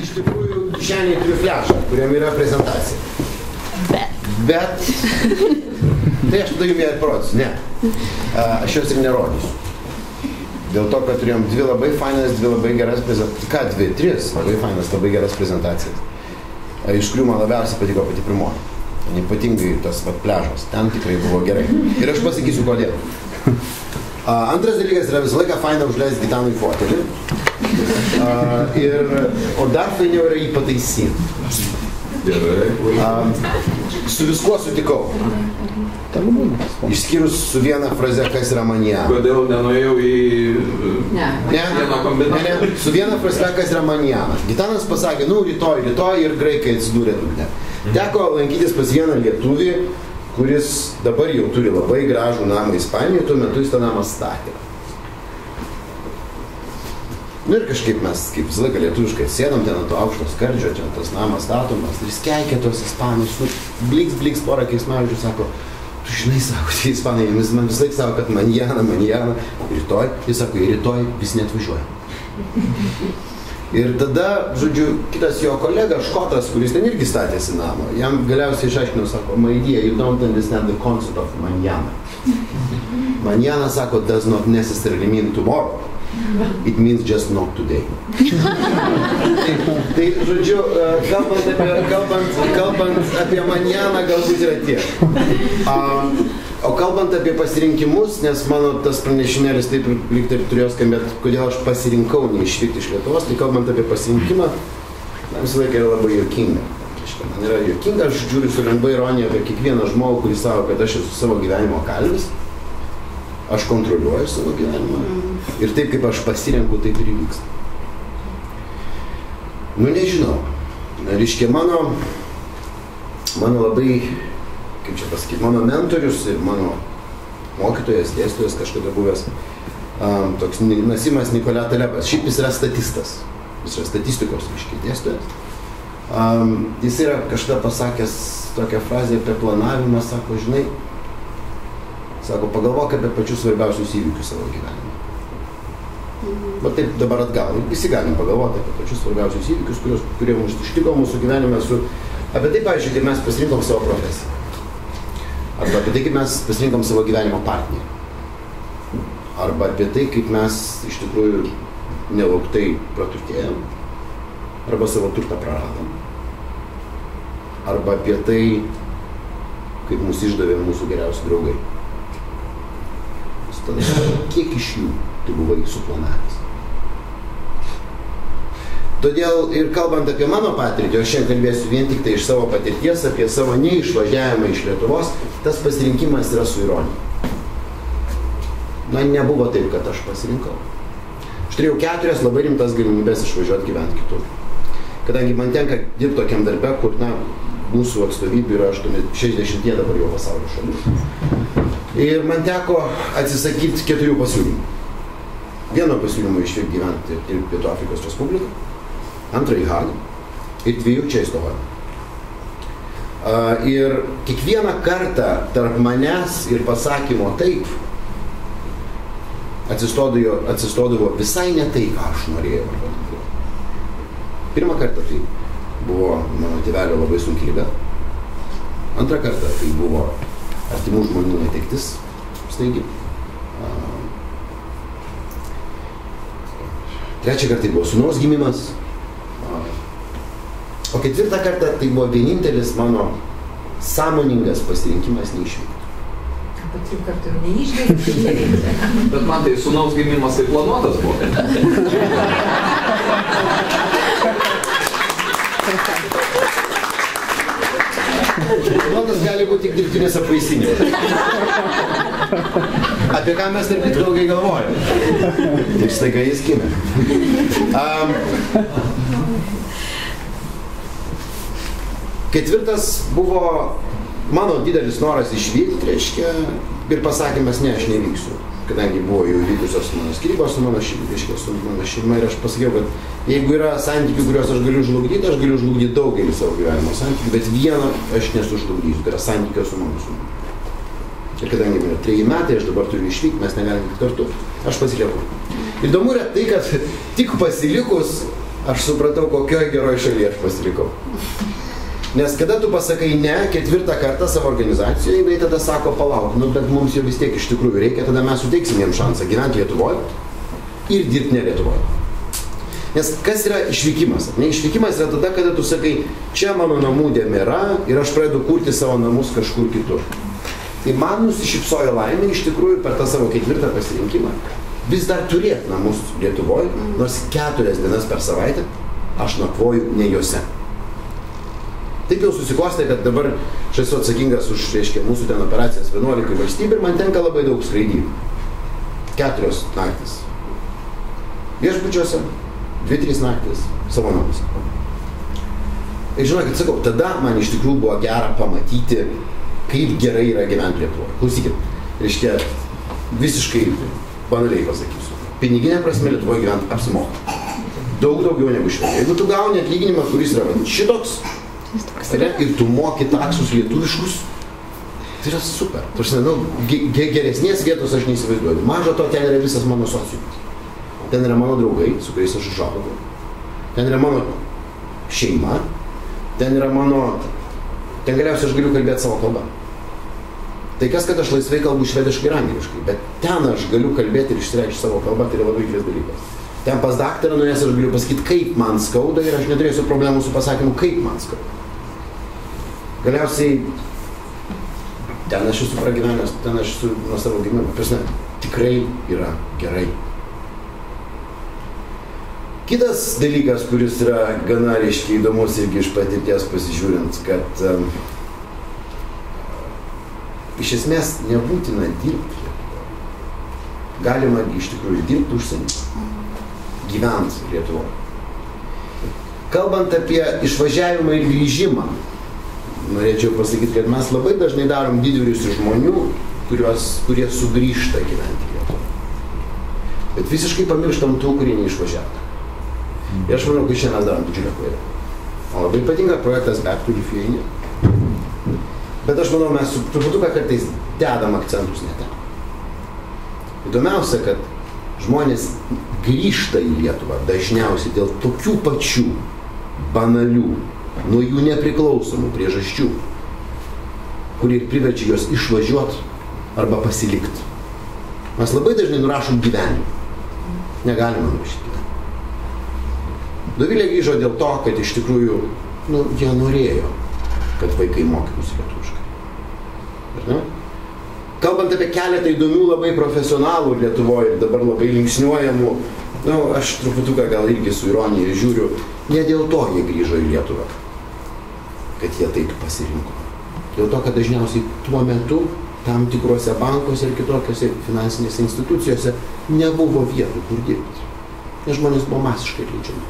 Iš tikrųjų, šiandien turiu flešą, kuriam yra prezentacija. Bet... Tai aš tada jums ją parodysiu. Ne. Aš jos ir nerodysiu. Dėl to, kad turėjom dvi labai fainas, dvi labai geras prezentacijas. Ką, dvi, tris labai fainas, labai geras prezentacijas. Iš kurių man labiausiai patiko pati pirmoji. Ypatingai tas pliažas. Ten tikrai buvo gerai. Ir aš pasakysiu, kodėl. Antras dalykas yra visą laiką faina užleisti Gitanui fotelį. O dar fainiau yra jį pataisyti. Su viskuo sutikau. Išskyrus su viena fraze, kas yra manjana. Kodėl nenuėjau į vieno kombinatą? Ne, su viena fraze, kas yra manjana. Gitanas pasakė, rytoj ir graikai atsidūrė dugne. Teko lankytis pas vieną lietuvį, kuris dabar jau turi labai gražų namą Ispanijoje, tuo metu jis tą namą statė. Ir kažkaip mes, kaip visą laiką lietuviškai, sėdam ten ant to aukšto skardžio, čia tas namas statomas, ir jis keikia tos ispanus, bliks porą keismažodžių, sako, tu žinai, sako, tie ispanai, jis man visą laiką sako, kad manjana, rytoj, jis sako, rytoj vis neatvažiuoja. Ir tada, žodžiu, kitas jo kolega, škotas, kuris ten irgi statėsi namą, jam galiausiai išaiškino, sako, my dear, you don't understand the concept of manjana. Manjana, sako, does not necessarily mean tomorrow. It means just not today. Tai, žodžiu, kalbant apie manjaną, galbūt yra tiek. O kalbant apie pasirinkimus, nes mano tas pranešinėlis taip lyg taip turėjo skambėti, kodėl aš pasirinkau neišvykti iš Lietuvos, tai kalbant apie pasirinkimą, man visą laiką yra labai juokinga. Man yra juokinga, aš žiūriu su lengva ironija apie kiekvieną žmogų, kuris sako, kad aš esu savo gyvenimo kalvis. Aš kontroliuoju savo gyvenimą. Ir taip, kaip aš pasirenku, taip ir įvyksta. Nežinau. Reiškia, mano labai, kaip čia pasakyti, mano mentorius ir mano mokytojas, dėstytojas kažkada buvęs, toks Nasimas Nikolai Talebas. Šiaip jis yra statistas. Jis yra statistikos, reiškia, dėstytojas. Jis yra kažkada pasakęs tokią frazę apie planavimą, sako, žinai, sako, pagalvok apie pačius svarbiausius įvykius savo gyvenime. Va taip dabar atgal. Visi galim pagalvoti apie pačius svarbiausius įvykius, kurie mums ištiko mūsų gyvenime apie tai, pavyzdžiui, kaip mes pasirinkom savo profesiją. Arba apie tai, kaip mes pasirinkom savo gyvenimo partnerį. Arba apie tai, kaip mes iš tikrųjų nelauktai praturtėjom. Arba savo turtą praradom. Arba apie tai, kaip mus išdavė mūsų geriausi draugai. Tada, kiek iš jų tu buvai suplanavęs. Todėl ir kalbant apie mano patirtį, aš šiandien kalbėsiu vien tik tai iš savo patirties, apie savo neišvažiavimą iš Lietuvos, tas pasirinkimas yra su ironija. Nebuvo taip, kad aš pasirinkau. Aš turėjau 4 labai rimtas galimybės išvažiuoti gyventi kitur. Kadangi man tenka dirbti tokiam darbe, kur, mūsų atstovybių yra 60 dabar jau pasaulio šalių. Ir man teko atsisakyti 4 pasiūlymų. Vieno pasiūlymo išvykti gyventi ir Pietų Afrikos Respubliką, 2 į Hagą ir 2 čia į Stokholmą. Ir kiekvieną kartą tarp manęs ir pasakymo taip atsistodavo visai ne tai, ką aš norėjau. Pirmą kartą tai buvo mano tėvelio labai sunki liga. Antrą kartą tai buvo artimų žmonių netektis, staigi. Trečią kartą tai buvo sūnaus gimimas. O 4 kartą tai buvo vienintelis mano sąmoningas pasirinkimas neišvykti. Po 3 kartų neišvykti. Bet man tai sūnaus gimimas tai planuotas buvo. Planuotas gali būti tik dirbtinės apvaisinimas. Apie ką mes tarp kitko ilgai galvojame. Ir staiga jis gimė. Ketvirtas buvo mano didelis noras išvykti, reiškia, ir pasakymas, ne, aš nevyksiu. Kadangi buvo jau vykusios mano skyrybos su mano šeima, ir aš pasakiau, kad jeigu yra santykių, kuriuos aš galiu žlugdyti daugelį savo gyvenimo santykių, bet vieną aš nesužlugdysiu, tai yra santykio su mano sūnumi. Ir kadangi yra 3 metai, aš dabar turiu išvykti, mes negalim kartu, aš pasilieku. Įdomu yra tai, kad tik pasilikus aš supratau, kokioj geroj šalyje aš pasilikau. Nes kada tu pasakai ne, 4 kartą savo organizacijoje, jinai tada sako, palauk, nu, bet mums jau vis tiek iš tikrųjų reikia, tada mes suteiksim jiems šansą gyventi Lietuvoje ir dirbti ne Lietuvoje. Nes kas yra išvykimas? Ne, išvykimas yra tada, kada tu sakai, čia mano namų dėmėra ir aš pradedu kurti savo namus kažkur kitur. Tai man nusišypsojo laimė iš tikrųjų per tą savo 4 pasirinkimą vis dar turėti namus Lietuvoje, nors 4 dienas per savaitę aš nakvoju ne juose. Taip jau susikostė, kad dabar aš esu atsakingas už, reiškia, mūsų ten operacijas 11 valstybių ir man tenka labai daug skraidyti. 4 naktis viešbučiuose, 2-3 naktis savo namuose. Ir žinokit, sakau, tada man iš tikrųjų buvo gera pamatyti, kaip gerai yra gyventi Lietuvoje. Klausykit, reiškia, visiškai banaliai pasakysiu. Piniginė prasme Lietuvoje gyventi apsimoka. Daug daugiau negu Švedijoje. Jeigu tu gauni atlyginimą, kuris yra šitoks, ir tu moki taksus lietuviškus, tai yra super. Geresnės vietos aš neįsivaizduoju. Mažo to, ten yra visas mano sociumas. Ten yra mano draugai, su kuriais aš užaugau. Ten yra mano šeima. Ten yra mano... Ten galiausiai aš galiu kalbėti savo kalbą. Tai kas, kad aš laisvai kalbu švediškai ir angliškai, bet ten aš galiu kalbėti ir išsireikšti savo kalbą, tai yra labai didelis dalykas. Ten pas daktarą nuėjęs aš galiu pasakyti, kaip man skauda ir aš neturėsiu problemų su pasakymu, kaip man skauda. Galiausiai, ten aš esu pragyvenęs, ten aš esu nuo savo gimimo. Prasme, tikrai yra gerai. Kitas dalykas, kuris yra gana reiškiai įdomus irgi iš patirties pasižiūrint, kad iš esmės nebūtina dirbti. Galima iš tikrųjų dirbti užsienį, gyventi Lietuvoje. Kalbant apie išvažiavimą ir grįžimą, norėčiau pasakyti, kad mes labai dažnai darom didvyrius iš žmonių, kurie sugrįžta gyventi Lietuvoje. Bet visiškai pamirštam tų, kurie neišvažiavo. Ir aš manau, kad šiandien mes darom didžiulę klaidą. Man labai patinka projektas Back to Lithuania. Bet aš manau, mes truputuką kartais dedam akcentus ne ten. Įdomiausia, kad žmonės grįžta į Lietuvą dažniausiai dėl tokių pačių banalių, nuo jų nepriklausomų priežasčių, kurie priverčia juos išvažiuoti arba pasilikti. Mes labai dažnai nurašom gyvenimą. Negalima nurašyti. Dovilė grįžo dėl to, kad iš tikrųjų, jie norėjo, kad vaikai mokytųsi lietuviškai. Kalbant apie keletą įdomių labai profesionalų Lietuvoje ir dabar labai linksniuojamų, aš truputuką gal irgi su ironija žiūriu, ne dėl to jie grįžo į Lietuvą, kad jie taip pasirinko. Dėl to, kad dažniausiai tuo metu tam tikrose bankuose ir kitokiose finansinėse institucijose nebuvo vietų, kur dirbti. Nes žmonės buvo masiškai atleidžiami.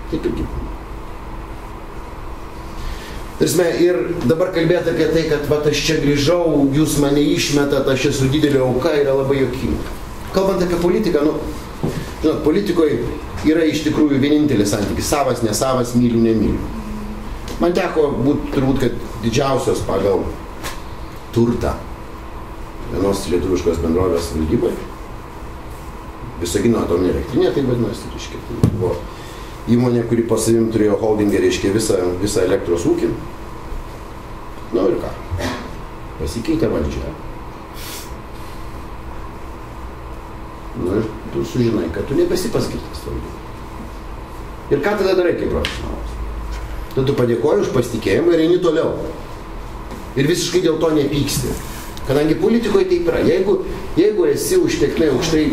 Taip irgi buvo. Ir dabar kalbėti apie tai, kad aš čia grįžau, jūs mane išmetat, aš esu didelė auka, yra labai juokinga. Kalbant apie politiką, žinot, politikoje yra iš tikrųjų vienintelis santykis, savas, nesavas, myliu, nemyliu. Man teko būti turbūt, kad didžiausios pagal turtą vienos lietuviškos bendrovės valdyboje. Visagino atominė elektrinė, tai vadinasi, reiškia, tai buvo įmonė, kuri po savim turėjo holdingą, reiškia, visą elektros ūkį. Ir ką? Pasikeitė valdžia. Ir tu sužinai, kad tu nebesi paskirtas valdymą. Ir ką tada darai kaip profesionalas? Tada tu padėkoji už pasitikėjimą ir eini toliau. Ir visiškai dėl to nepyksti. Kadangi politikoje taip yra. Jeigu esi užtektinai aukštai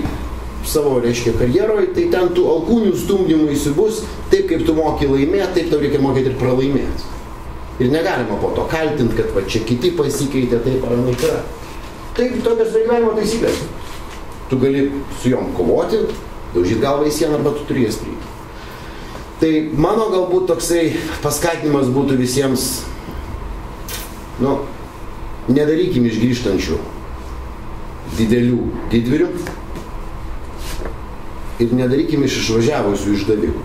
savo, reiškia, karjeroje, tai ten tų alkūnių stumdymų įsibus, taip kaip tu moki laimėti, taip tau reikia mokėti ir pralaimėti. Ir negalima po to kaltinti, kad va čia kiti pasikeitė, taip ar anaip yra. Taip, tokios gyvenimo taisyklės. Tu gali su jom kovoti, daužyti galvą į sieną, arba tu turi jas priimti. Tai mano galbūt toksai paskatinimas būtų visiems, nedarykim iš grįžtančių didelių didvyrių ir nedarykim iš išvažiavusių išdavikų.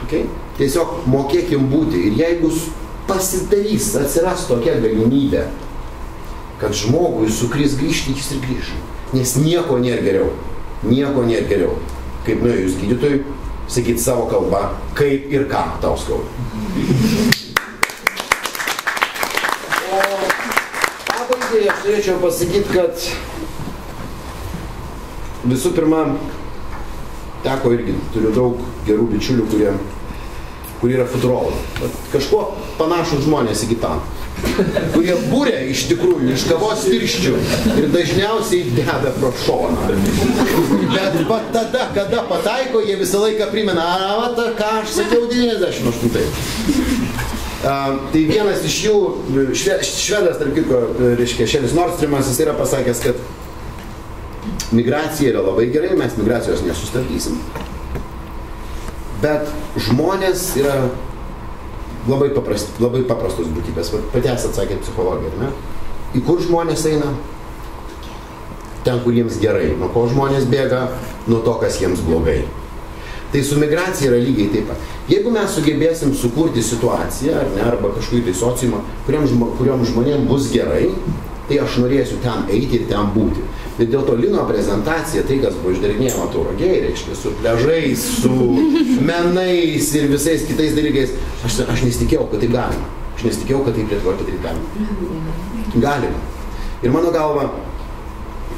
Okay? Tiesiog mokėkim būti. Ir jeigu pasidarys, atsiras tokia galimybė, kad žmogui sukris grįžti, jis ir grįž. Nes nieko nėra geriau nieko nėra geriau. Kaip nuėjus gydytojui, sakyti savo kalbą, kaip ir ką tau skauda. O pabaigai aš turėčiau pasakyti, kad visų pirma, teko irgi, turiu daug gerų bičiulių, kurie yra futurologai. Kažkuo panašus žmonės į Gitaną. Kurie būrė iš tikrųjų iš kavos tirščių ir dažniausiai deda pro šoną. Bet tada, kada pataiko, jie visą laiką primena, ką aš sakiau 98. Tai vienas iš jų, švedas, tarp kitko, reiškia, Šelis Nordstrimas, jis yra pasakęs, kad migracija yra labai gerai, mes migracijos nesustabdysim. Bet žmonės yra labai paprastos būtybės. Pati esat atsakė psichologija, ar ne? Į kur žmonės eina? Ten, kur jiems gerai. Nuo ko žmonės bėga? Nuo to, kas jiems blogai. Tai su migracija yra lygiai taip pat. Jeigu mes sugebėsim sukurti situaciją, ar ne, arba kažkokį tai sociumą, kuriam žmonėm bus gerai, tai aš norėsiu ten eiti ir ten būti. Bet dėl to Lino prezentacija, tai kas buvo išdarinėjama Tauragėj, reiškia, su pležais, su menais ir visais kitais dalykais, aš nesitikėjau, kad taip galima. Aš nesitikėjau, kad taip Lietuvoje padaryti galima. Galima. Ir mano galva,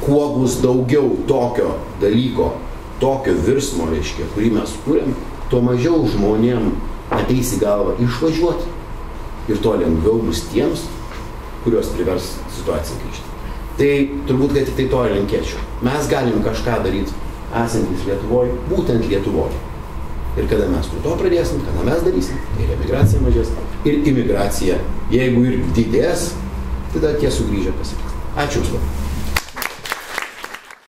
kuo bus daugiau tokio dalyko, tokio virsmo, reiškia, kurį mes kūrėm, tuo mažiau žmonėm ateis į galvą išvažiuoti. Ir to lengviau bus tiems, kurios privers situaciją grįžti. Tai turbūt, kad tik tai to linkėčiau. Mes galim kažką daryti esantys Lietuvoje, būtent Lietuvoje. Ir kada mes to pradėsim, kada mes darysim, ir emigracija mažės, ir imigracija, jeigu ir didės, tada tie sugrįžę pasakys. Ačiū už to.